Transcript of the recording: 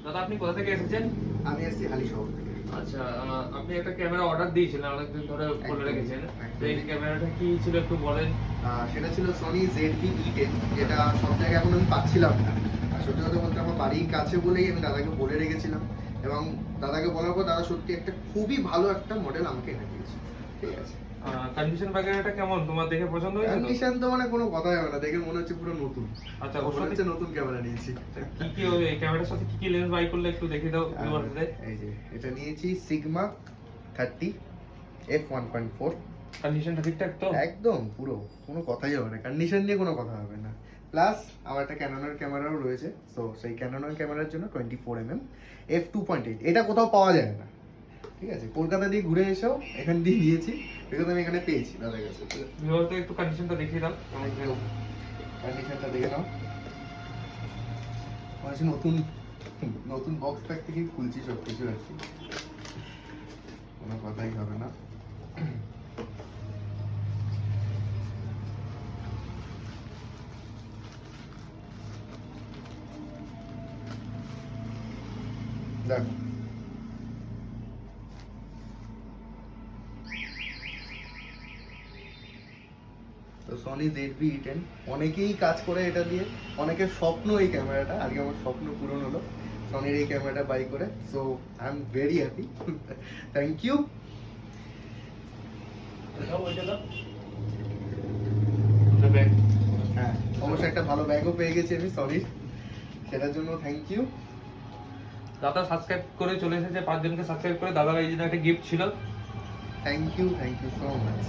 দাদা আপনি কোথা থেকে এসেছেন? আমি এসেছি হালি শহর থেকে। আচ্ছা, আপনি একটা ক্যামেরা অর্ডার দিয়েছিলেন, অনেকদিন ধরে বলে রেখেছেন। তো এই ক্যামেরাটা কি ছিল একটু বলেন। সেটা ছিল সনি ZV-E10, যেটা সব জায়গায় এখন আমি পাচ্ছিলাম না। আর সত্যি কথা বলতে আমার বাড়ির কাছে বলেই আমি দাদাকে বলে রেখেছিলাম, এবং দাদাকে বলার পর দাদা সত্যি একটা খুবই ভালো একটা মডেল আমাকে এনে দিয়েছে। ঠিক আছে, কন্ডিশন বাগেরাটা কেমন, তোমার দেখে পছন্দ হয়েছে? কন্ডিশন তো মানে কোনো কথাই হবে না, দেখে মনে হচ্ছে পুরো নতুন। আচ্ছা, মনে ওর হচ্ছে নতুন ক্যামেরা নিয়েছি। কি কি ওই ক্যামেরার সাথে কি কি লেন্স বাই করলে একটু দেখিয়ে দাও ভিউয়ারদের। এই যে এটা নিয়েছি সিগমা 30 f1.4। কন্ডিশনটা ঠিকঠাক তো? একদম পুরো, কোনো কথাই হবে না, কন্ডিশন নিয়ে কোনো কথা হবে না। প্লাস আমার একটা ক্যানোনের ক্যামেরাও রয়েছে, সো সেই ক্যানোনের ক্যামেরার জন্য 24mm f2.8, এটা কোথাও পাওয়া যায় না। ঠিক আছে, কলকাতা দিয়ে ঘুরে এসেও এখান দিয়ে নিয়েছি, বিকজ আমি এখানে পেয়েছি দাদার কাছে। ভিউয়ারদের একটু কন্ডিশনটা দেখিয়ে দাও। কন্ডিশনটা দেখে নাও, মনে হচ্ছে নতুন নতুন বক্স প্যাক থেকে খুলছি সব কিছু আর কি, কোনো কথাই হবে না। দেখো, তো সনি ZV-E10 অনেকেই কাজ করে এটা দিয়ে, অনেকের স্বপ্ন এই ক্যামেরাটা, আজকে আমার স্বপ্ন পূরণ হলো সনির এই ক্যামেরাটা বাই করে। So I am very happy, thank you. হ্যাঁ, অবশ্যই একটা ভালো ব্যাগও পেয়ে গেছি আমি সনির, সেটার জন্য থ্যাংক ইউ। দাদা সাবস্ক্রাইব করে চলে এসেছে, 5 জনকে সাবস্ক্রাইব করে দাদার এই জন্য একটা গিফট ছিল। Thank you so much.